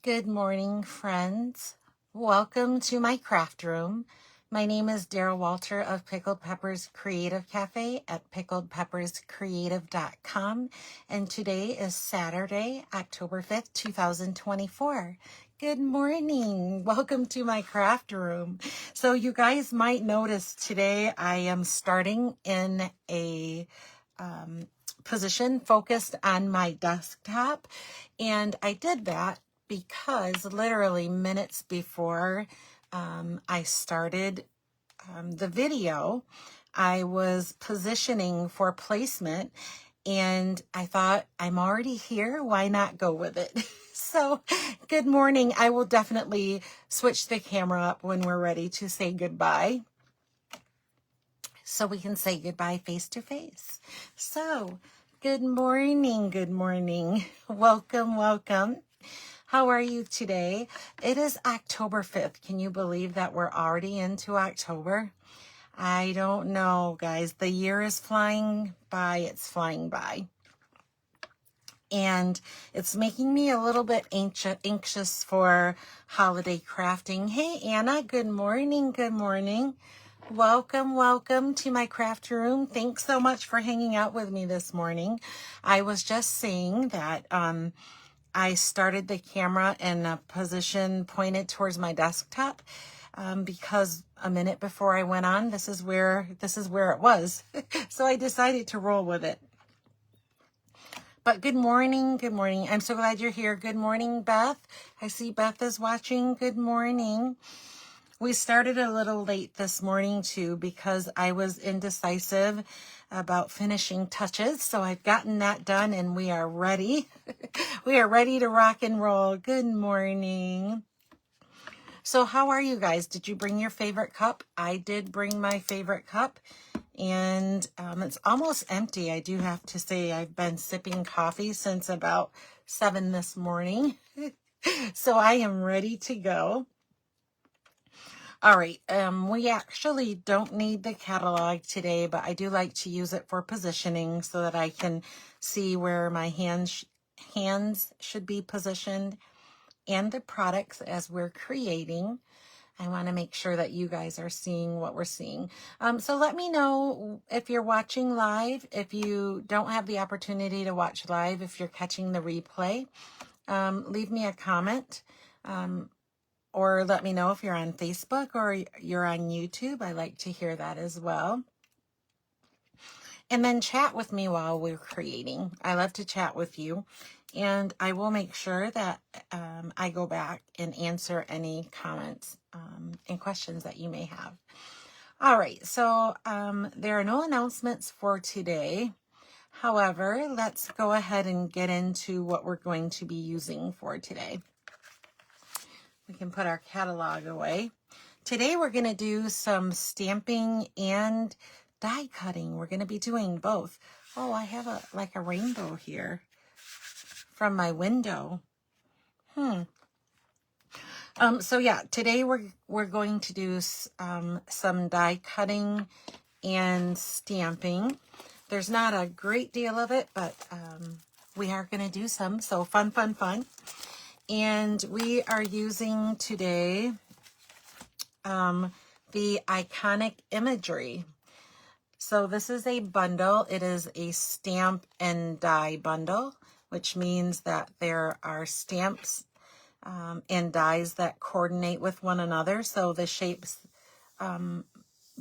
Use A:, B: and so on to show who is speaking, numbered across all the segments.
A: Good morning, friends. Welcome to my craft room. My name is Daryl Walter of Pickled Peppers Creative Cafe at pickledpepperscreative.com, and today is Saturday, October 5th, 2024. Good morning. Welcome to my craft room. So you guys might notice today I am starting in a position focused on my desktop, and I did that because literally minutes before I started the video, I was positioning for placement, and I thought, I'm already here, why not go with it? So, good morning. I will definitely switch the camera up when we're ready to say goodbye, so we can say goodbye face to face. So, good morning, good morning. Welcome, welcome. How are you today? It is October 5th. Can you believe that we're already into October? I don't know, guys. The year is flying by. It's flying by. And it's making me a little bit anxious for holiday crafting. Hey, Anna. Good morning. Good morning. Welcome, welcome to my craft room. Thanks so much for hanging out with me this morning. I was just saying that I started the camera in a position pointed towards my desktop because a minute before I went on, this is where it was. So I decided to roll with it. But good morning, good morning. I'm so glad you're here. Good morning, Beth. I see Beth is watching. Good morning. We started a little late this morning too because I was indecisive about finishing touches. So I've gotten that done and we are ready. We are ready to rock and roll. Good morning. So how are you guys? Did you bring your favorite cup? I did bring my favorite cup, and it's almost empty. I do have to say I've been sipping coffee since about 7 this morning. So I am ready to go. All right, we actually don't need the catalog today, but I do like to use it for positioning so that I can see where my hands should be positioned and the products as we're creating. I want to make sure that you guys are seeing what we're seeing. So let me know if you're watching live, if you don't have the opportunity to watch live, if you're catching the replay, leave me a comment. Or let me know if you're on Facebook or you're on YouTube. I like to hear that as well. And then chat with me while we're creating. I love to chat with you. And I will make sure that I go back and answer any comments and questions that you may have. All right, so there are no announcements for today. However, let's go ahead and get into what we're going to be using for today. We can put our catalog away. Today we're going to do some stamping and die cutting. We're going to be doing both. Oh, I have like a rainbow here from my window. So yeah, today we're going to do some die cutting and stamping. There's not a great deal of it, but we are going to do some. So fun, fun, fun. And we are using today the iconic Imagery. So this is a bundle. It is a stamp and die bundle, which means that there are stamps and dies that coordinate with one another. So the shapes,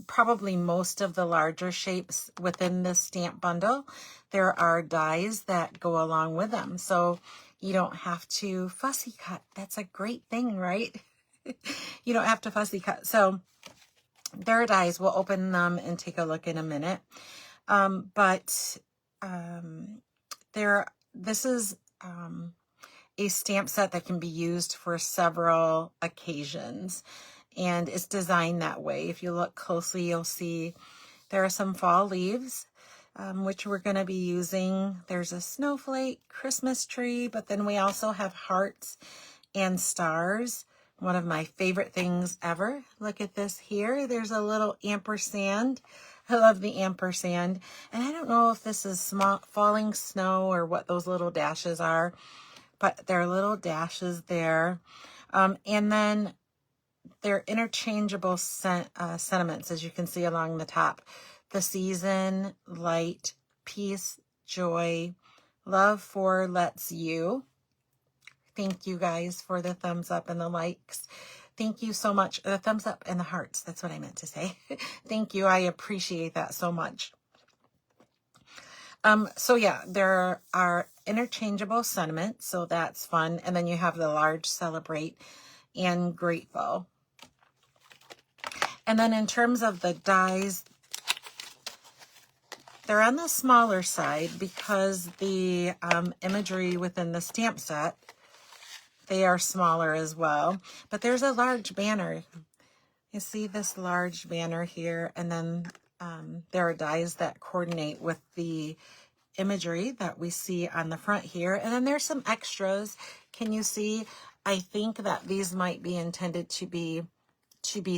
A: probably most of the larger shapes within this stamp bundle, there are dies that go along with them. So you don't have to fussy cut. That's a great thing, right? You don't have to fussy cut. So there are dies. We'll open them and take a look in a minute. This is a stamp set that can be used for several occasions, and it's designed that way. If you look closely, you'll see there are some fall leaves, which we're going to be using. There's a snowflake, Christmas tree, but then we also have hearts and stars. One of my favorite things ever. Look at this here. There's a little ampersand. I love the ampersand. And I don't know if this is falling snow or what those little dashes are, but there are little dashes there. And then they're interchangeable sentiments, as you can see along the top. The season, light, peace, joy, love for lets you. Thank you guys for the thumbs up and the likes. Thank you so much. The thumbs up and the hearts. That's what I meant to say. Thank you. I appreciate that so much. So yeah, there are interchangeable sentiments, so that's fun. And then you have the large, celebrate, and grateful. And then in terms of the dies, they're on the smaller side because the imagery within the stamp set, they are smaller as well. But there's a large banner. You see this large banner here, and then there are dies that coordinate with the imagery that we see on the front here. And then there's some extras. Can you see? I think that these might be intended to be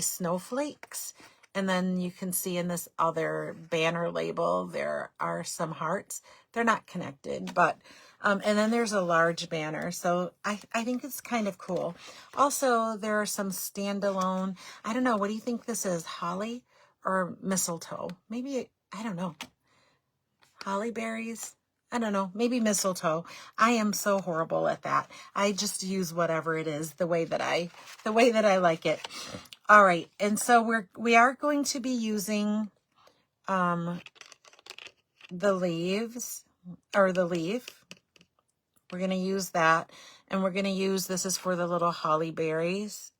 A: snowflakes. And then you can see in this other banner label, there are some hearts. They're not connected, but, and then there's a large banner. So I think it's kind of cool. Also, there are some standalone, I don't know, what do you think this is? Holly or mistletoe? Maybe, I don't know. Holly berries? I don't know, maybe mistletoe. I am so horrible at that. I just use whatever it is the way that I like it. All right, and so we are going to be using the leaves, or the leaf. We're going to use that, and we're going to use, this is for the little holly berries.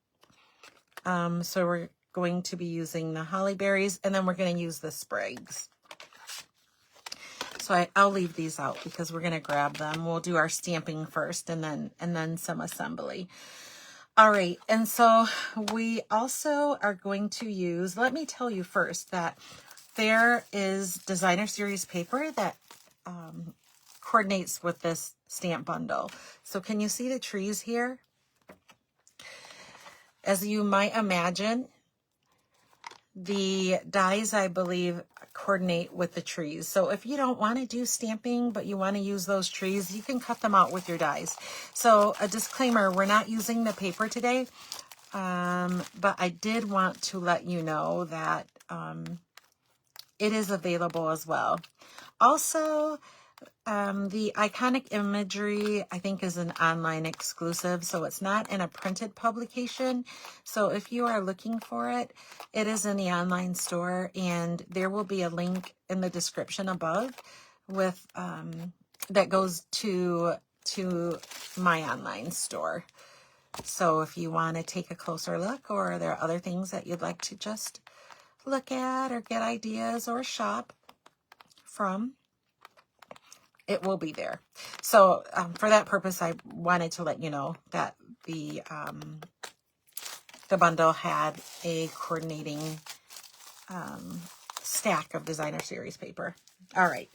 A: So we're going to be using the holly berries, and then we're going to use the sprigs. So I'll leave these out because we're going to grab them. We'll do our stamping first, and then some assembly. All right, and so we also are going to use, let me tell you first that there is designer series paper that coordinates with this stamp bundle. So can you see the trees here? As you might imagine, the dies, I believe, coordinate with the trees. So if you don't want to do stamping, but you want to use those trees, you can cut them out with your dies. So a disclaimer, we're not using the paper today, but I did want to let you know that it is available as well. Also, the iconic imagery, I think, is an online exclusive, so it's not in a printed publication. So if you are looking for it, it is in the online store, and there will be a link in the description above with that goes to my online store. So if you want to take a closer look, or there are other things that you'd like to just look at or get ideas or shop from, it will be there. So for that purpose, I wanted to let you know that the bundle had a coordinating stack of designer series paper. All right.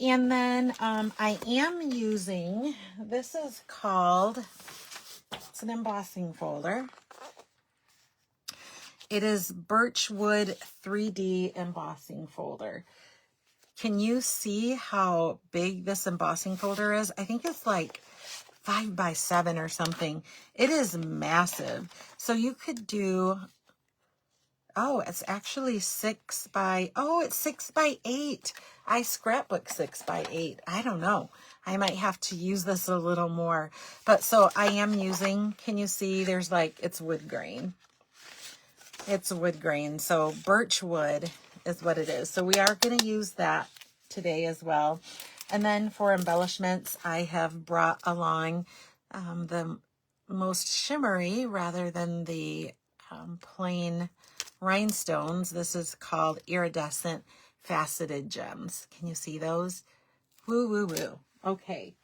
A: And then I am using, this is called, it's an embossing folder. It is Birchwood 3D embossing folder. Can you see how big this embossing folder is? I think it's like 5 by 7 or something. It is massive. So you could do, oh, it's actually 6 by, oh, it's 6 by 8. I scrapbook 6 by 8. I don't know. I might have to use this a little more. But so I am using, can you see, there's like, it's wood grain. It's wood grain. So Birchwood is what it is. So we are going to use that today as well. And then for embellishments, I have brought along the most shimmery rather than the plain rhinestones. This is called iridescent faceted gems. Can you see those? Woo, woo, woo. Okay.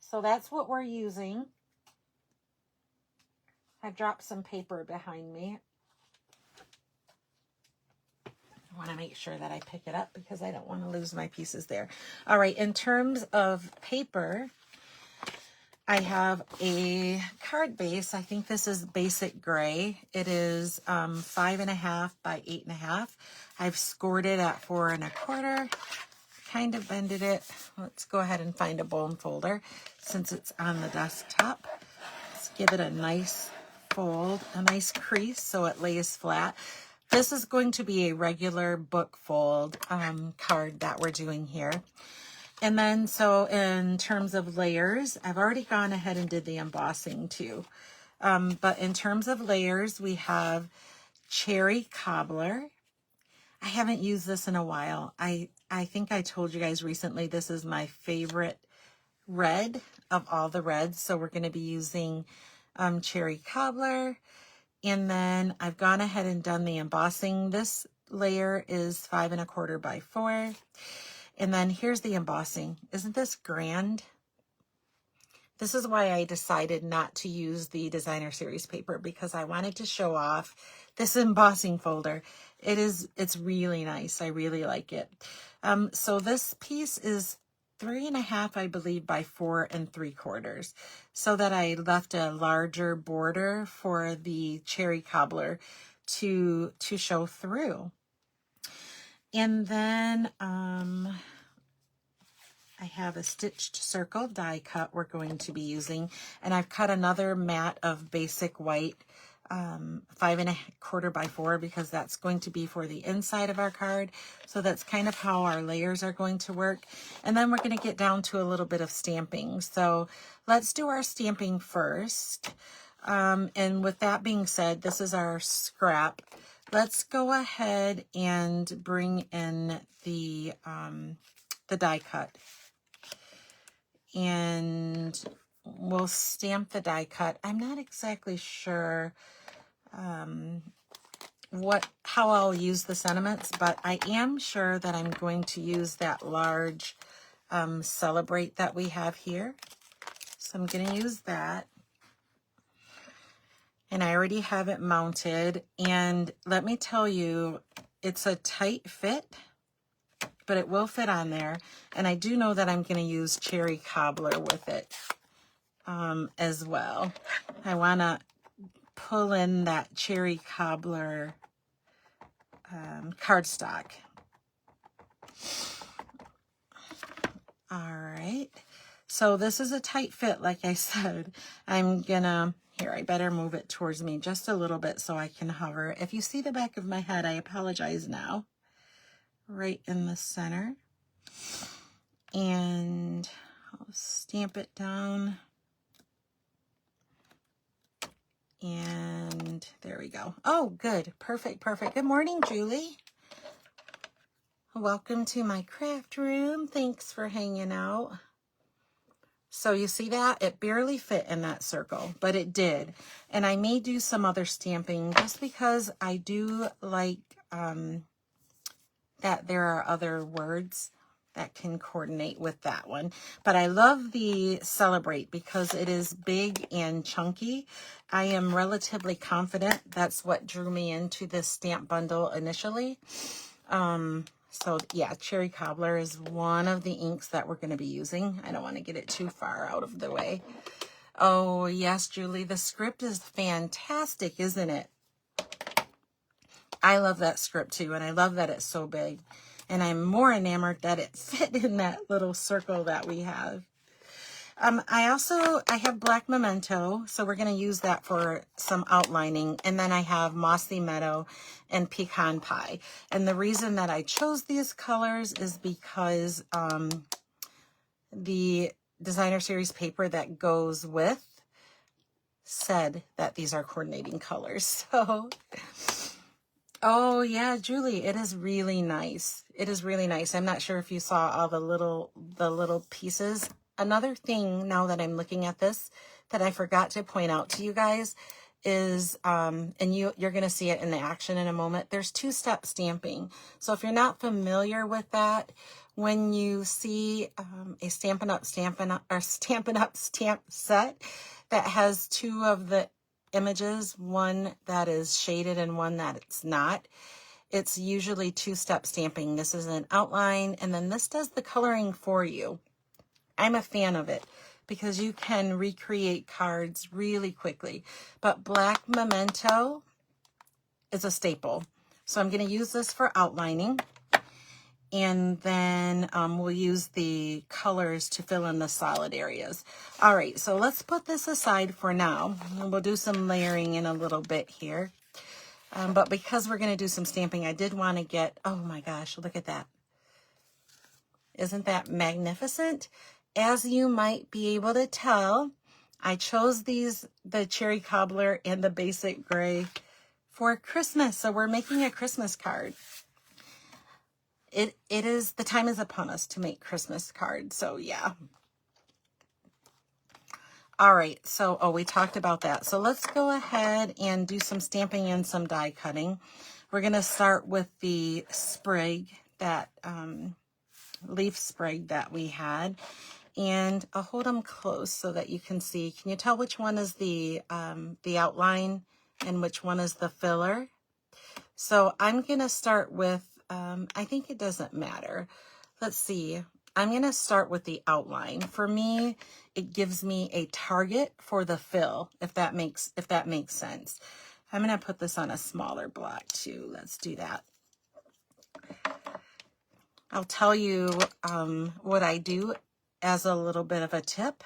A: So that's what we're using. I dropped some paper behind me. I want to make sure that I pick it up because I don't want to lose my pieces there. All right, in terms of paper, I have a card base. I think this is basic gray. It is 5.5 by 8.5. I've scored it at 4 1/4. kind of bended it. Let's go ahead and find a bone folder since it's on the desktop. Let's give it a nice fold, a nice crease so it lays flat. This is going to be a regular book fold card that we're doing here. And then, so in terms of layers, I've already gone ahead and did the embossing too. But in terms of layers, we have Cherry Cobbler. I haven't used this in a while. I think I told you guys recently this is my favorite red of all the reds. So we're going to be using Cherry Cobbler. And then I've gone ahead and done the embossing. This layer is 5 1/4 by 4. And then here's the embossing. Isn't this grand? This is why I decided not to use the designer series paper, because I wanted to show off this embossing folder. It's really nice. I really like it. So this piece is 3 1/2, I believe, by 4 3/4, so that I left a larger border for the Cherry Cobbler to show through. And then I have a stitched circle die cut we're going to be using, and I've cut another mat of basic white 5 1/4 by 4, because that's going to be for the inside of our card. So that's kind of how our layers are going to work. And then we're going to get down to a little bit of stamping. So let's do our stamping first. And with that being said, this is our scrap. Let's go ahead and bring in the die cut. And we'll stamp the die cut. I'm not exactly sure how I'll use the sentiments, but I am sure that I'm going to use that large Celebrate that we have here. So I'm going to use that. And I already have it mounted. And let me tell you, it's a tight fit, but it will fit on there. And I do know that I'm going to use Cherry Cobbler with it as well. I want to pull in that Cherry Cobbler cardstock. All right. So this is a tight fit, like I said. I'm gonna, here, I better move it towards me just a little bit so I can hover. If you see the back of my head, I apologize now. Right in the center. And I'll stamp it down. And there we go. Oh, good. Perfect, perfect. Good morning, Julie. Welcome to my craft room. Thanks for hanging out. So you see that? It barely fit in that circle, but it did. And I may do some other stamping just because I do like that there are other words that can coordinate with that one. But I love the Celebrate because it is big and chunky. I am relatively confident that's what drew me into this stamp bundle initially. So yeah, Cherry Cobbler is one of the inks that we're going to be using. I don't want to get it too far out of the way. Oh yes, Julie, the script is fantastic, isn't it? I love that script too, and I love that it's so big. And I'm more enamored that it fit in that little circle that we have. I have Black Memento, so we're going to use that for some outlining. And then I have Mossy Meadow and Pecan Pie. And the reason that I chose these colors is because the designer series paper that goes with said that these are coordinating colors. So... oh yeah, Julie, it is really nice. It is really nice. I'm not sure if you saw all the little pieces. Another thing, now that I'm looking at this, that I forgot to point out to you guys is, and you're going to see it in the action in a moment, there's two-step stamping. So if you're not familiar with that, when you see a Stampin' Up stamp set that has two of the images, one that is shaded and one that it's not, it's usually two-step stamping. This is an outline, and then this does the coloring for you. I'm a fan of it because you can recreate cards really quickly. But Black Memento is a staple. So I'm going to use this for outlining. and then we'll use the colors to fill in the solid areas. All right, so let's put this aside for now, and we'll do some layering in a little bit here. But because we're going to do some stamping, I did want to get, oh my gosh, look at that. Isn't that magnificent? As you might be able to tell, I chose the cherry cobbler and the basic gray for Christmas. So we're making a Christmas card. The time is upon us to make Christmas cards. So yeah. All right. So, we talked about that. So let's go ahead and do some stamping and some die cutting. We're going to start with the sprig, that leaf sprig that we had. And I'll hold them close so that you can see. Can you tell which one is the outline and which one is the filler? So I'm going to start with, I think it doesn't matter. Let's see. I'm going to start with the outline. For me, it gives me a target for the fill, if that makes sense. I'm going to put this on a smaller block too. Let's do that. I'll tell you what I do as a little bit of a tip.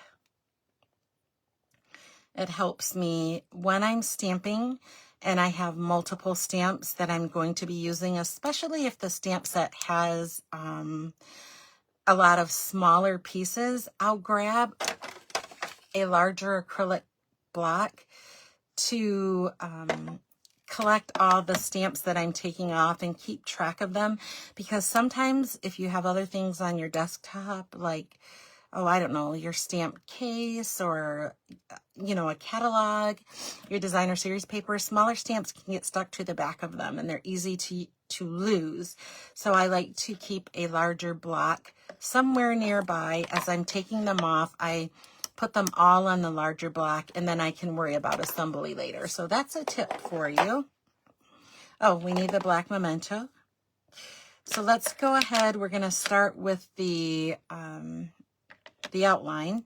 A: It helps me when I'm stamping and I have multiple stamps that I'm going to be using, especially if the stamp set has a lot of smaller pieces. I'll grab a larger acrylic block to collect all the stamps that I'm taking off and keep track of them, because sometimes if you have other things on your desktop, like, oh, I don't know, your stamp case or, you know, a catalog, your designer series paper, smaller stamps can get stuck to the back of them and they're easy to lose. So I like to keep a larger block somewhere nearby. As I'm taking them off, I put them all on the larger block, and then I can worry about assembly later. So that's a tip for you. Oh, we need the black memento. So let's go ahead. We're going to start with the outline.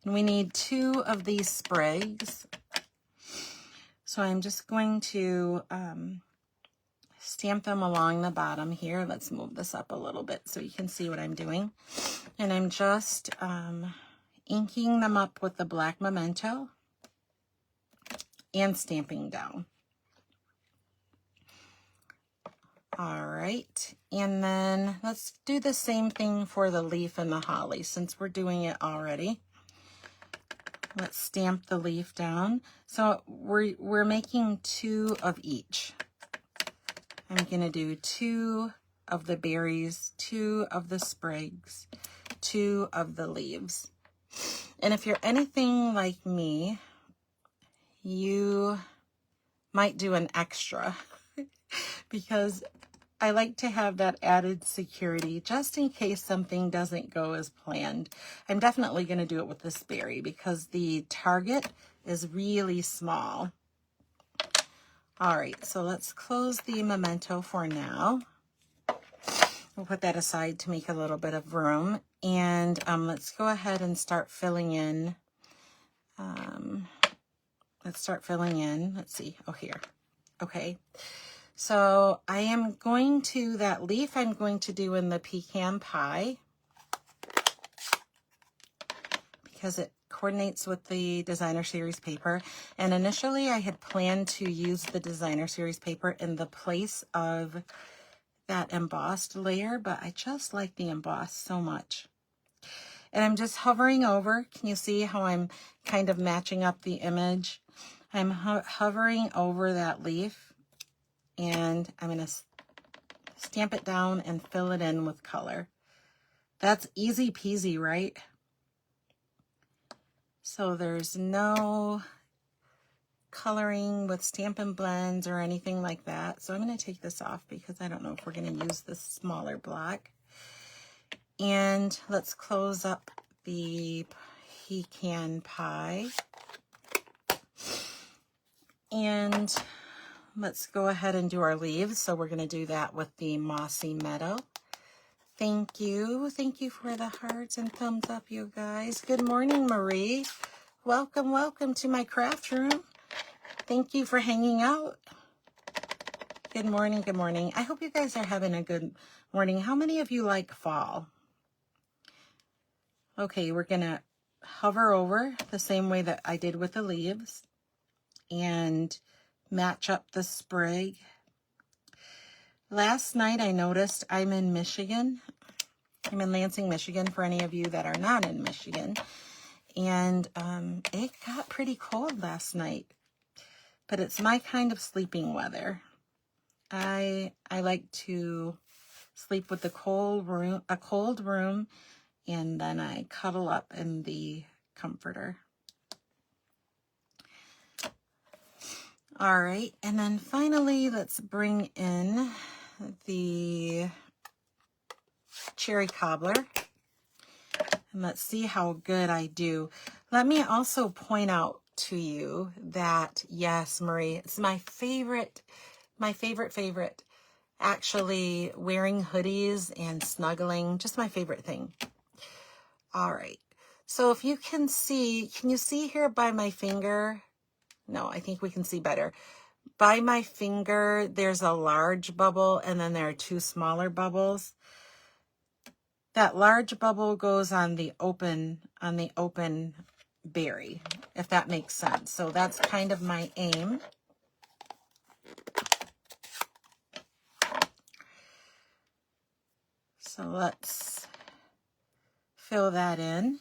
A: And we need 2 of these sprigs. So I'm just going to stamp them along the bottom here. Let's move this up a little bit so you can see what I'm doing. And I'm just inking them up with the black memento and stamping down. All right, and then let's do the same thing for the leaf and the holly since we're doing it already. Let's stamp the leaf down. So we're making 2 of each. I'm gonna do 2 of the berries, 2 of the sprigs, 2 of the leaves. And if you're anything like me, you might do an extra because I like to have that added security just in case something doesn't go as planned. I'm definitely going to do it with this berry because the target is really small. All right, so let's close the memento for now. We'll put that aside to make a little bit of room. And let's go ahead and start filling in. Let's start filling in. Let's see. Oh, here. Okay. So I am going to, that leaf I'm going to do in the pecan pie because it coordinates with the designer series paper. And initially I had planned to use the designer series paper in the place of that embossed layer, but I just like the embossed so much. And I'm just hovering over. Can you see how I'm kind of matching up the image? I'm hovering over that leaf, and I'm going to stamp it down and fill it in with color. That's easy peasy, right? So there's no coloring with Stampin' Blends or anything like that. So I'm going to take this off because I don't know if we're going to use this smaller block. And let's close up the pecan pie. And let's go ahead and do our leaves. So we're going to do that with the Mossy Meadow. Thank you. Thank you for the hearts and thumbs up, you guys. Good morning, Marie. Welcome, welcome to my craft room. Thank you for hanging out. Good morning, good morning. I hope you guys are having a good morning. How many of you like fall? Okay, we're gonna hover over the same way that I did with the leaves and match up the sprig. Last night I noticed I'm in Michigan. I'm in Lansing, Michigan, for any of you that are not in Michigan. And it got pretty cold last night, but it's my kind of sleeping weather. I like to sleep with a cold room, and then I cuddle up in the comforter. All right, and then finally, let's bring in the cherry cobbler. And let's see how good I do. Let me also point out to you that, yes, Marie, it's my favorite. Actually, wearing hoodies and snuggling, just my favorite thing. All right. So if you can you see here by my finger? No, I think we can see better. By my finger, there's a large bubble, and then there are two smaller bubbles. That large bubble goes on the open berry, if that makes sense. So that's kind of my aim. So let's fill that in.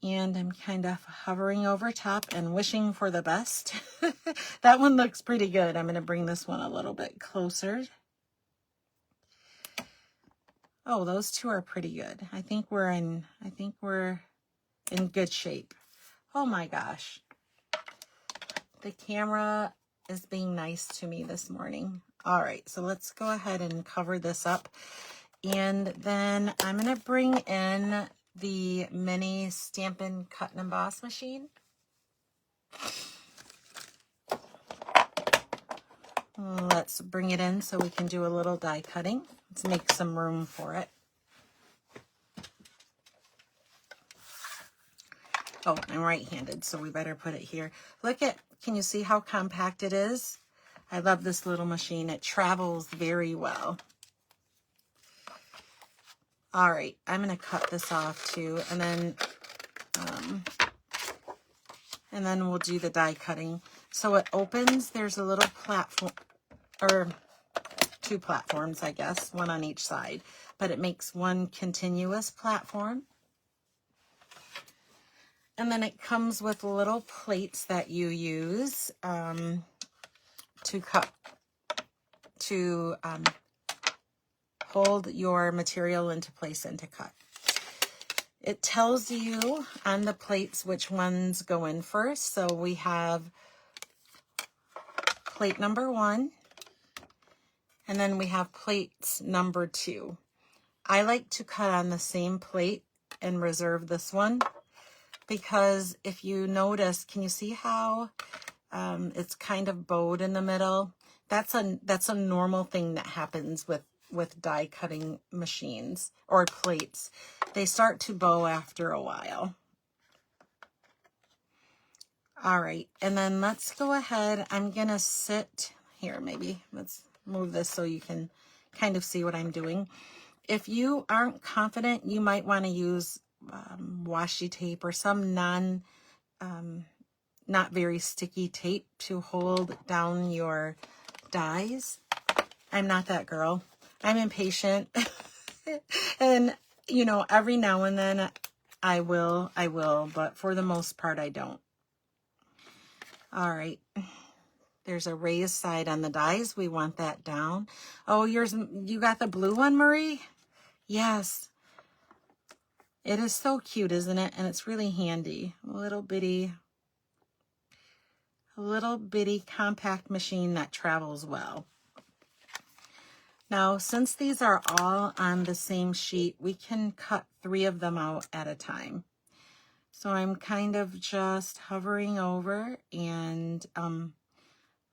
A: And I'm kind of hovering over top and wishing for the best. That one looks pretty good. I'm going to bring this one a little bit closer. Oh, those two are pretty good. I think we're in good shape. Oh my gosh. The camera is being nice to me this morning. All right, so let's go ahead and cover this up. And then I'm going to bring in the mini Stampin' Cut and Emboss machine. Let's bring it in so we can do a little die cutting. Let's make some room for it. Oh, I'm right-handed, so we better put it here. Can you see how compact it is? I love this little machine. It travels very well. All right, I'm going to cut this off too, and then we'll do the die cutting. So it opens, there's a little platform, or two platforms, I guess, one on each side, but it makes one continuous platform. And then it comes with little plates that you use to hold your material into place and to cut. It tells you on the plates which ones go in first. So we have plate number 1, and then we have plates number 2. I like to cut on the same plate and reserve this one, because if you notice, can you see how it's kind of bowed in the middle? That's a normal thing that happens with die cutting machines or plates. They start to bow after a while. All right, and then let's go ahead. I'm gonna sit here, maybe let's move this so you can kind of see what I'm doing. If you aren't confident, you might want to use washi tape or some not very sticky tape to hold down your dies. I'm not that girl. I'm impatient. And, you know, every now and then I will, but for the most part, I don't. All right. There's a raised side on the dies. We want that down. Oh, you got the blue one, Marie? Yes. It is so cute, isn't it? And it's really handy. A little bitty compact machine that travels well. Now, since these are all on the same sheet, we can cut 3 of them out at a time. So I'm kind of just hovering over and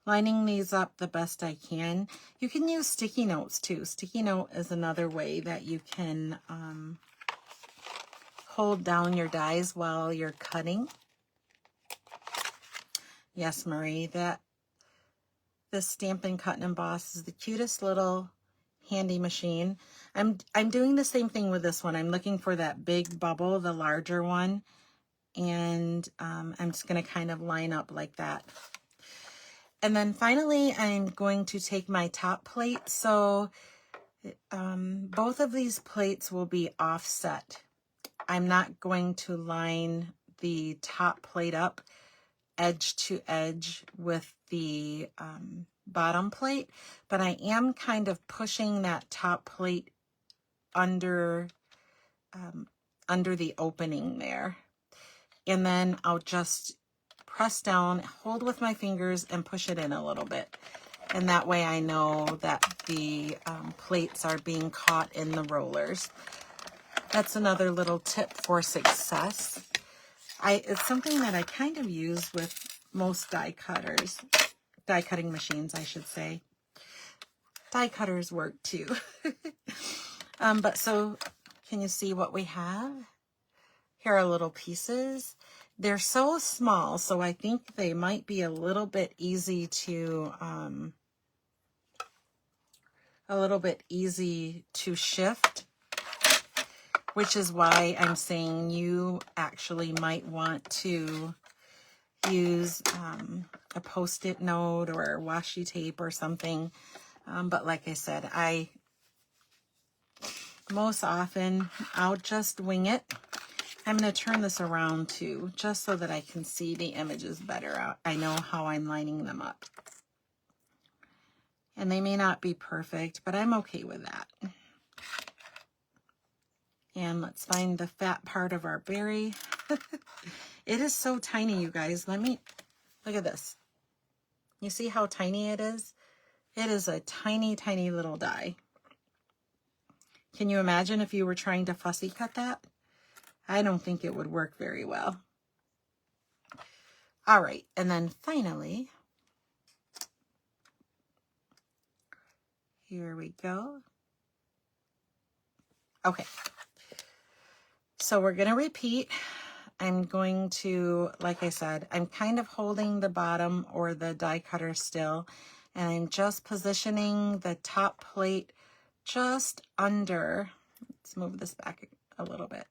A: lining these up the best I can. You can use sticky notes too. Sticky note is another way that you can hold down your dies while you're cutting. Yes, Marie, This Stampin' Cut and Emboss is the cutest little handy machine. I'm doing the same thing with this one. I'm looking for that big bubble, the larger one, and I'm just going to kind of line up like that. And then finally, I'm going to take my top plate. So both of these plates will be offset. I'm not going to line the top plate up edge to edge with the bottom plate, but I am kind of pushing that top plate under the opening there. And then I'll just press down, hold with my fingers, and push it in a little bit. And that way I know that the plates are being caught in the rollers. That's another little tip for success. It's something that I kind of use with most die cutting machines, I should say. Die cutters work too. But so, can you see what we have? Here are little pieces. They're so small, so I think they might be a little bit easy to shift, which is why I'm saying you actually might want to use a Post-it note or washi tape or something. But like I said, most often I'll just wing it. I'm going to turn this around too, just so that I can see the images better. I know how I'm lining them up. And they may not be perfect, but I'm okay with that. And let's find the fat part of our berry. It is so tiny, you guys. Look at this. You see how tiny it is? It is a tiny, tiny little die. Can you imagine if you were trying to fussy cut that? I don't think it would work very well. All right, and then finally, here we go. Okay, so we're going to repeat. I'm going to, like I said, I'm kind of holding the bottom or the die cutter still, and I'm just positioning the top plate just under. Let's move this back a little bit.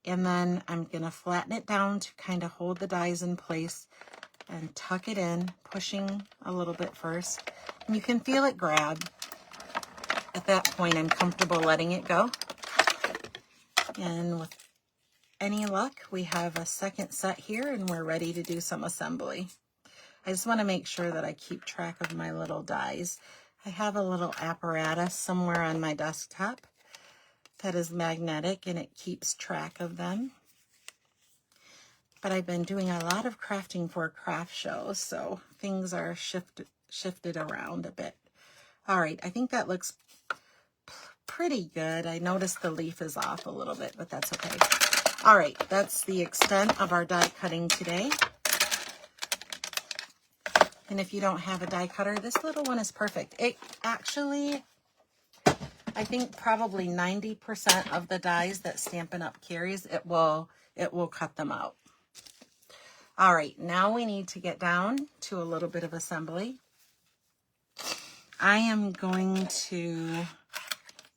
A: And then I'm going to flatten it down to kind of hold the dies in place and tuck it in, pushing a little bit first. And you can feel it grab. At that point, I'm comfortable letting it go. And with any luck, we have a second set here and we're ready to do some assembly. I just want to make sure that I keep track of my little dies. I have a little apparatus somewhere on my desktop that is magnetic and it keeps track of them. But I've been doing a lot of crafting for craft shows, so things are shifted around a bit. All right, I think that looks pretty good. I noticed the leaf is off a little bit, but that's okay. All right, that's the extent of our die cutting today. And if you don't have a die cutter, this little one is perfect. It actually, I think probably 90% of the dies that Stampin' Up carries, it will cut them out. All right, now we need to get down to a little bit of assembly. I am going to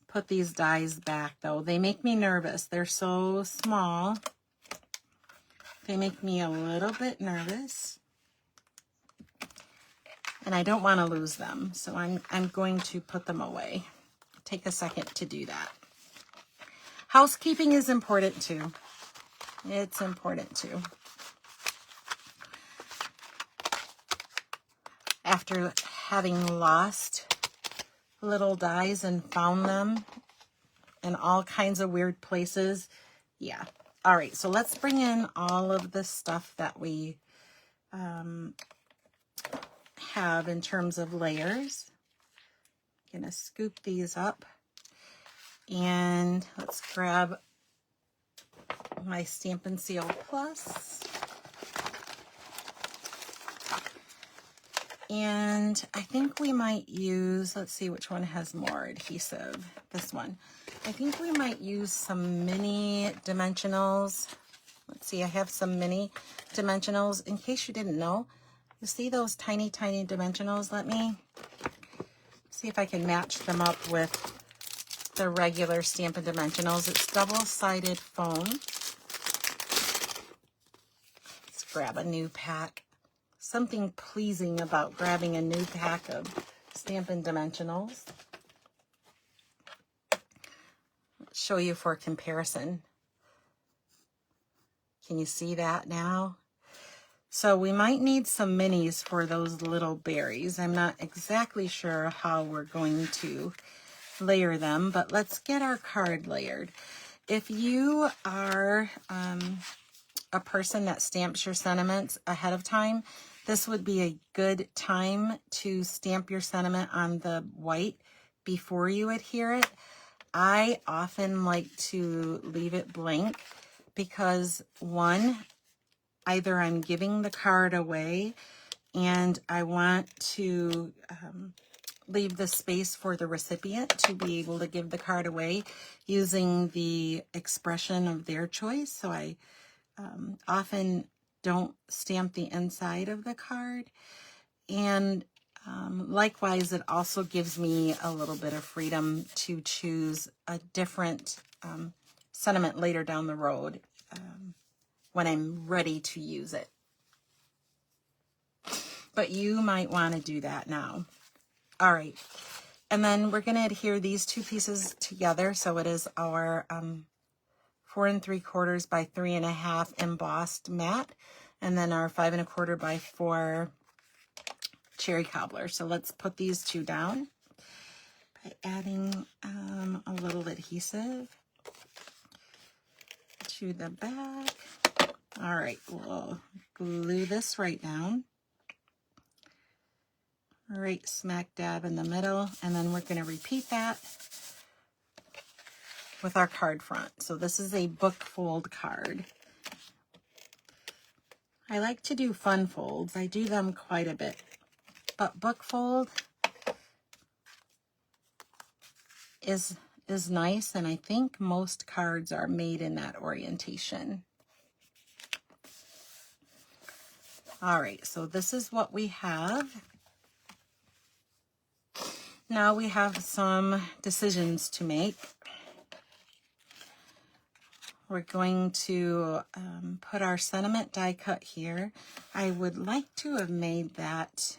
A: put these dies back though. They make me nervous. They're so small. They make me a little bit nervous. And I don't want to lose them, so I'm going to put them away. Take a second to do that. Housekeeping is important too. It's important too. After having lost little dies and found them in all kinds of weird places, yeah. All right, so let's bring in all of the stuff that we have in terms of layers. I'm gonna scoop these up and let's grab my Stampin' Seal Plus. And I think we might use, let's see which one has more adhesive. This one. I think we might use some mini dimensionals. Let's see, I have some mini dimensionals. In case you didn't know, You see those tiny, tiny dimensionals? Let me see if I can match them up with the regular Stampin' Dimensionals. It's double-sided foam. Let's grab a new pack. Something pleasing about grabbing a new pack of Stampin' Dimensionals. Let's show you for comparison. Can you see that now? So we might need some minis for those little berries. I'm not exactly sure how we're going to layer them, but let's get our card layered. If you are a person that stamps your sentiments ahead of time, this would be a good time to stamp your sentiment on the white before you adhere it. I often like to leave it blank because, one, either I'm giving the card away and I want to leave the space for the recipient to be able to give the card away using the expression of their choice. So I often don't stamp the inside of the card. And likewise, it also gives me a little bit of freedom to choose a different sentiment later down the road when I'm ready to use it. But you might want to do that now. All right. And then we're going to adhere these two pieces together. So it is our 4 3/4 by 3 1/2 embossed mat, and then our 5 1/4 by 4 cherry cobbler. So let's put these two down by adding a little adhesive to the back. All right, we'll glue this right down, right smack dab in the middle, and then we're going to repeat that with our card front. So this is a book fold card. I like to do fun folds. I do them quite a bit, but book fold is nice, and I think most cards are made in that orientation. All right, so this is what we have. Now we have some decisions to make. We're going to put our sentiment die cut here. I would like to have made that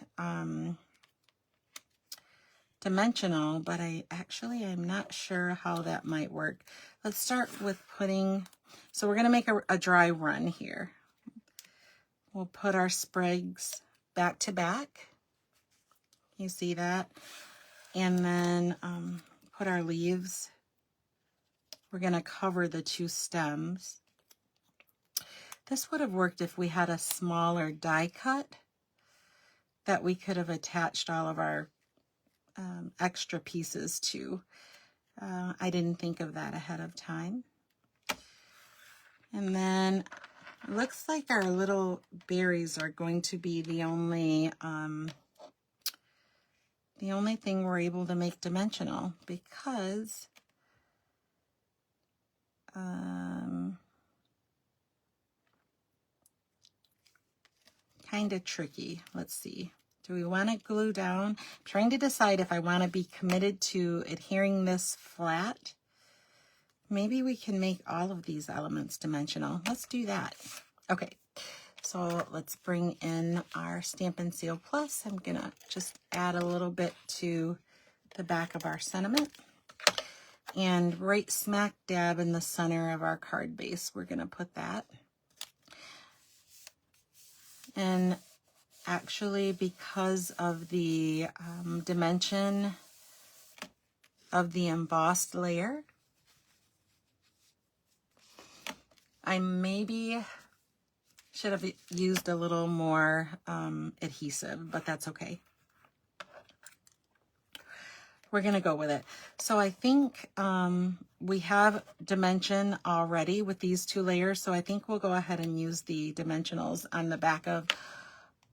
A: dimensional, but I'm not sure how that might work. Let's start with putting, so we're going to make a dry run here. We'll put our sprigs back to back. You see that? And then put our leaves. We're going to cover the two stems. This would have worked if we had a smaller die cut that we could have attached all of our extra pieces to. I didn't think of that ahead of time. And then it looks like our little berries are going to be the only thing we're able to make dimensional, because kind of tricky. Let's see. Do we want to glue down? I'm trying to decide if I want to be committed to adhering this flat. Maybe we can make all of these elements dimensional. Let's do that. Okay, so let's bring in our Stampin' Seal Plus. I'm going to just add a little bit to the back of our sentiment. And right smack dab in the center of our card base, we're going to put that. And actually, because of the dimension of the embossed layer, I maybe should have used a little more adhesive, but that's okay. We're going to go with it. So I think we have dimension already with these two layers, so I think we'll go ahead and use the dimensionals on the back of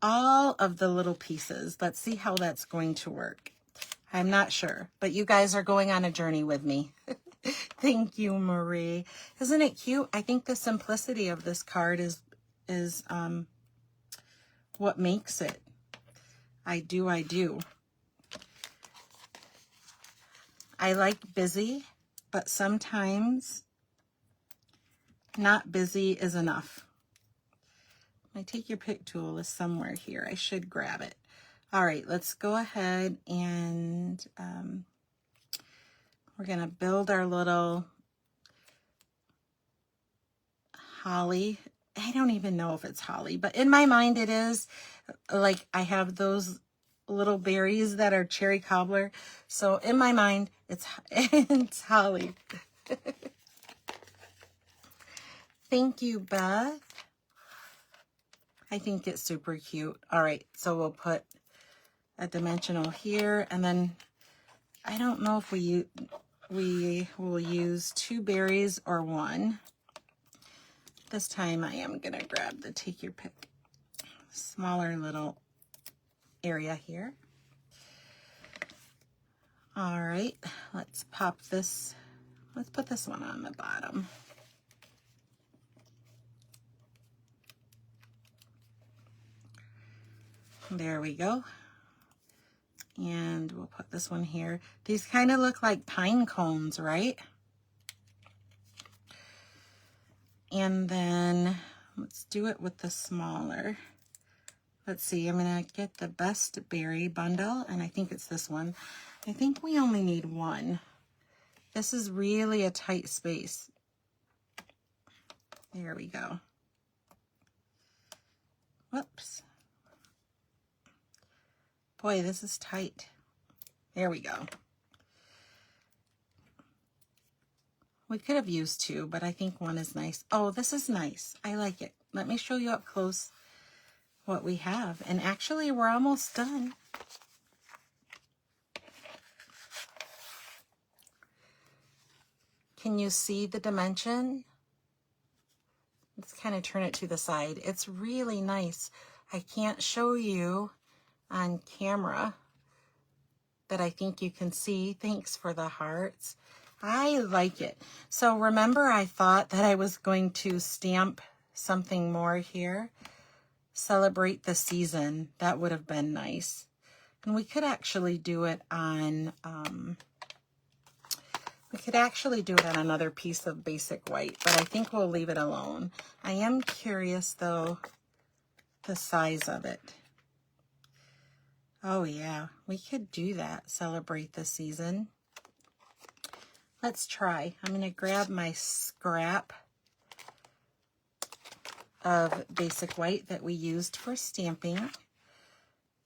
A: all of the little pieces. Let's see how that's going to work. I'm not sure, but you guys are going on a journey with me. Thank you, Marie. Isn't it cute? I think the simplicity of this card is what makes it. I do. I like busy, but sometimes not busy is enough. My take your pick tool is somewhere here. I should grab it. All right, let's go ahead and we're gonna build our little holly. I don't even know if it's holly, but in my mind it is. Like I have those little berries that are cherry cobbler. So in my mind, it's holly. Thank you, Beth. I think it's super cute. All right, so we'll put a dimensional here, and then I don't know if we will use 2 berries or 1. This time I am gonna grab the take your pick smaller little area here. All right, let's pop this. Let's put this one on the bottom. There we go. And we'll put this one here. These kind of look like pine cones, right? And then let's do it with the smaller. Let's see, I'm gonna get the best berry bundle, and I think it's this one. I think we only need 1. This is really a tight space. There we go. Whoops. Boy, this is tight. There we go. We could have used 2, but I think 1 is nice. Oh, this is nice. I like it. Let me show you up close what we have. And actually, we're almost done. Can you see the dimension? Let's kind of turn it to the side. It's really nice. I can't show you on camera, but I think you can see. Thanks for the hearts. I like it. So remember, I thought that I was going to stamp something more here. Celebrate the season. That would have been nice. And we could actually do it on, another piece of basic white, but I think we'll leave it alone. I am curious though, the size of it. Oh yeah, we could do that. Celebrate the season. Let's try. I'm gonna grab my scrap of basic white that we used for stamping.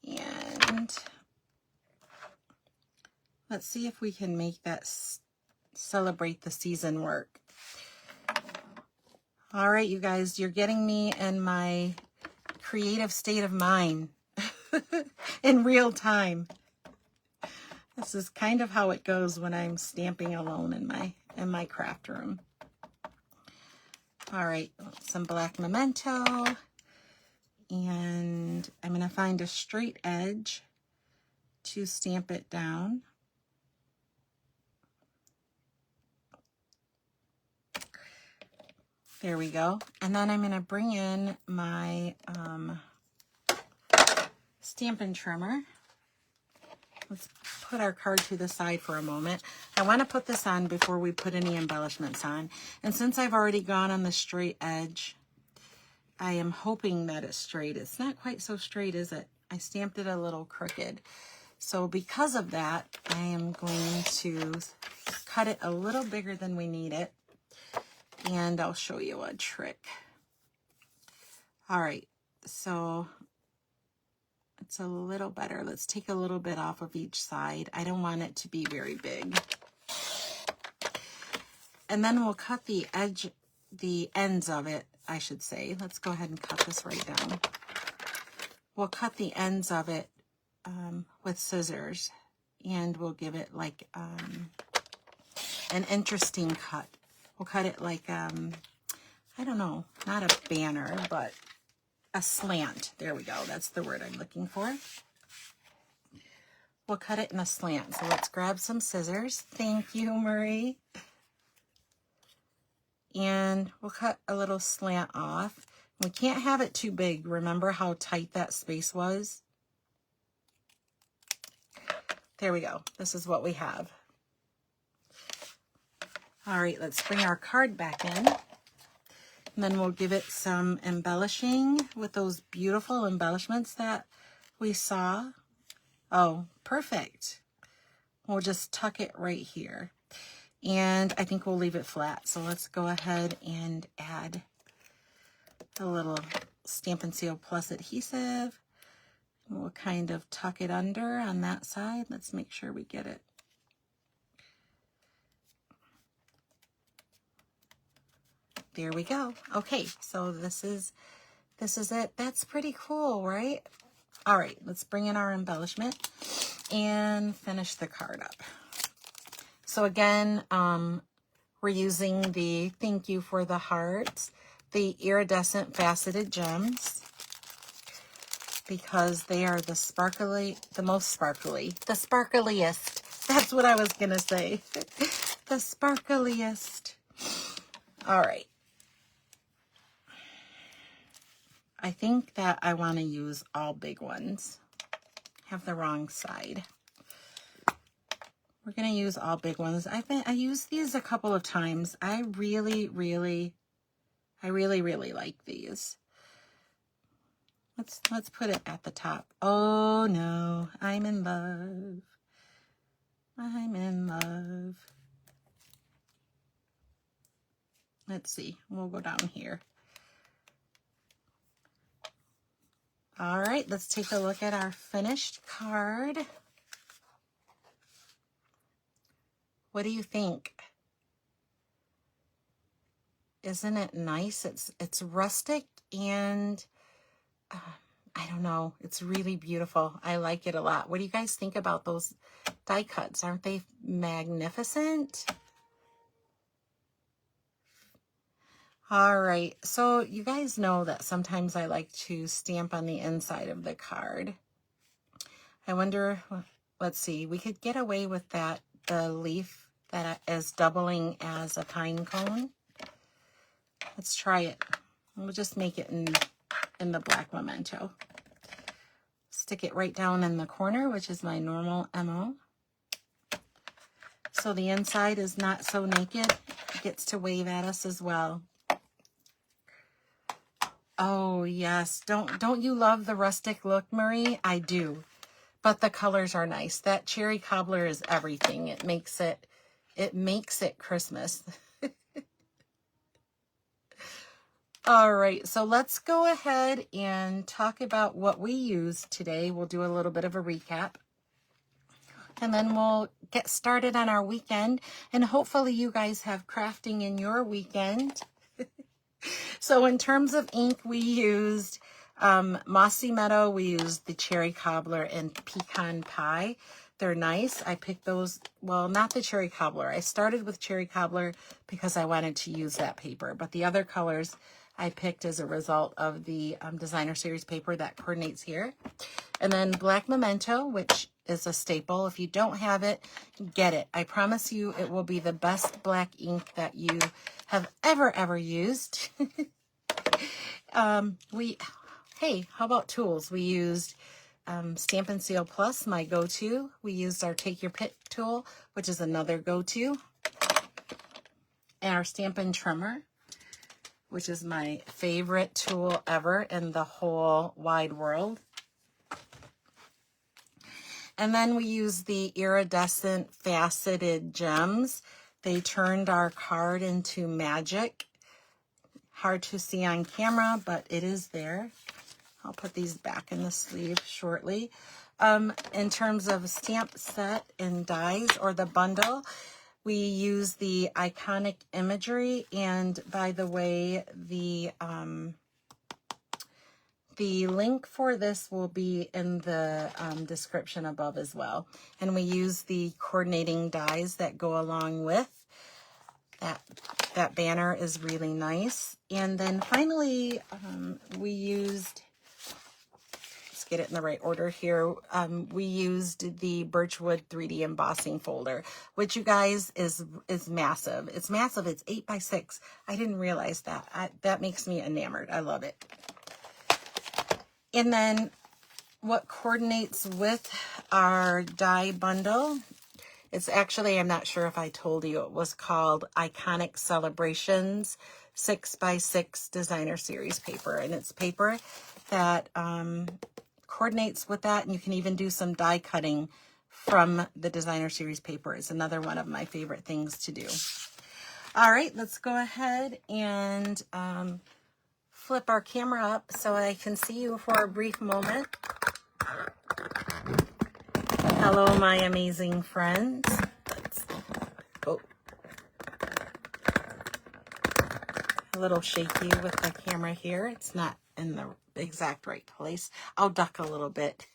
A: And let's see if we can make that celebrate the season work. All right, you guys, you're getting me in my creative state of mind in real time. This is kind of how it goes when I'm stamping alone in my craft room. All right, some black memento, and I'm going to find a straight edge to stamp it down. There we go. And then I'm going to bring in my Stampin' trimmer. Let's put our card to the side for a moment. I want to put this on before we put any embellishments on. And since I've already gone on the straight edge, I am hoping that it's straight. It's not quite so straight, is it? I stamped it a little crooked. So because of that, I am going to cut it a little bigger than we need it. And I'll show you a trick. All right, so it's a little better. Let's take a little bit off of each side. I don't want it to be very big. And then we'll cut the ends of it, I should say. Let's go ahead and cut this right down. We'll cut the ends of it with scissors, and we'll give it like an interesting cut. We'll cut it like, I don't know, not a banner, but a slant. There we go. That's the word I'm looking for. We'll cut it in a slant. So let's grab some scissors. Thank you, Marie. And we'll cut a little slant off. We can't have it too big. Remember how tight that space was? There we go. This is what we have. All right, let's bring our card back in. And then we'll give it some embellishing with those beautiful embellishments that we saw. Oh, perfect. We'll just tuck it right here. And I think we'll leave it flat. So let's go ahead and add a little Stampin' Seal Plus adhesive. We'll kind of tuck it under on that side. Let's make sure we get it. There we go. Okay, so this is it. That's pretty cool, right? All right, let's bring in our embellishment and finish the card up. So again, we're using the Thank You for the Hearts, the iridescent faceted gems, because they are the most sparkly, the sparkliest. That's what I was gonna say. The sparkliest. All right. I think that I want to use all big ones. Have the wrong side. We're going to use all big ones. I used these a couple of times. I really like these. Let's put it at the top. Oh no, I'm in love. I'm in love. Let's see. We'll go down here. All right, let's take a look at our finished card. What do you think? Isn't it nice? It's rustic and I don't know. It's really beautiful. I like it a lot. What do you guys think about those die cuts? Aren't they magnificent? All right, so you guys know that sometimes I like to stamp on the inside of the card. I wonder, let's see, we could get away with that, the leaf that is doubling as a pine cone. Let's try it. We'll just make it in the black memento. Stick it right down in the corner, which is my normal MO. So the inside is not so naked. It gets to wave at us as well. Oh, yes. Don't you love the rustic look, Marie? I do. But the colors are nice. That cherry cobbler is everything. It makes it Christmas. All right, so let's go ahead and talk about what we used today. We'll do a little bit of a recap. And then we'll get started on our weekend. And hopefully you guys have crafting in your weekend. So in terms of ink, we used Mossy Meadow, we used the Cherry Cobbler and Pecan Pie. They're nice. I picked those, well, not the Cherry Cobbler. I started with Cherry Cobbler because I wanted to use that paper. But the other colors I picked as a result of the Designer Series paper that coordinates here. And then Black Memento, which is a staple. If you don't have it, get it. I promise you it will be the best black ink that you have ever used. Hey, how about tools? We used Stampin' Seal Plus, my go-to. We used our Take Your Pick tool, which is another go-to. And our Stampin' Trimmer, which is my favorite tool ever in the whole wide world. And then we use the iridescent faceted gems. They turned our card into magic. Hard to see on camera, but it is there. I'll put these back in the sleeve shortly. In terms of stamp set and dies or the bundle, we use the iconic Imagery. And by the way, the link for this will be in the description above as well. And we use the coordinating dies that go along with that. That banner is really nice. And then finally, we used, let's get it in the right order here. We used the Birchwood 3D embossing folder, which you guys is massive. It's massive. It's 8 by 6. I didn't realize that. That makes me enamored. I love it. And then what coordinates with our die bundle. It's actually, I'm not sure if I told you, it was called Iconic Celebrations 6x6 Designer Series paper. And it's paper that coordinates with that. And you can even do some die cutting from the Designer Series paper. It's another one of my favorite things to do. All right, let's go ahead and flip our camera up so I can see you for a brief moment. Hello, my amazing friends. Let's go. A little shaky with the camera here. It's not in the exact right place. I'll duck a little bit.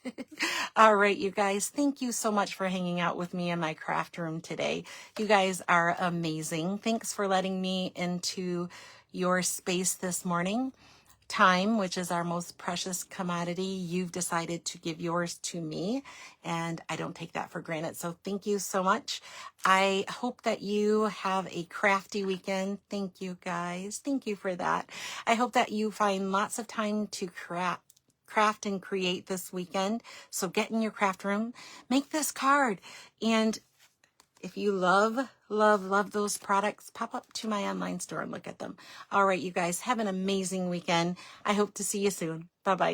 A: All right, you guys, thank you so much for hanging out with me in my craft room today. You guys are amazing. Thanks for letting me into your space this morning. Time, which is our most precious commodity, you've decided to give yours to me, and I don't take that for granted. So thank you so much. I hope that you have a crafty weekend. Thank you, guys. Thank you for that. I hope that you find lots of time to craft and create this weekend. So get in your craft room, make this card, and if you love those products, pop up to my online store and look at them. All right, you guys, have an amazing weekend. I hope to see you soon. Bye-bye.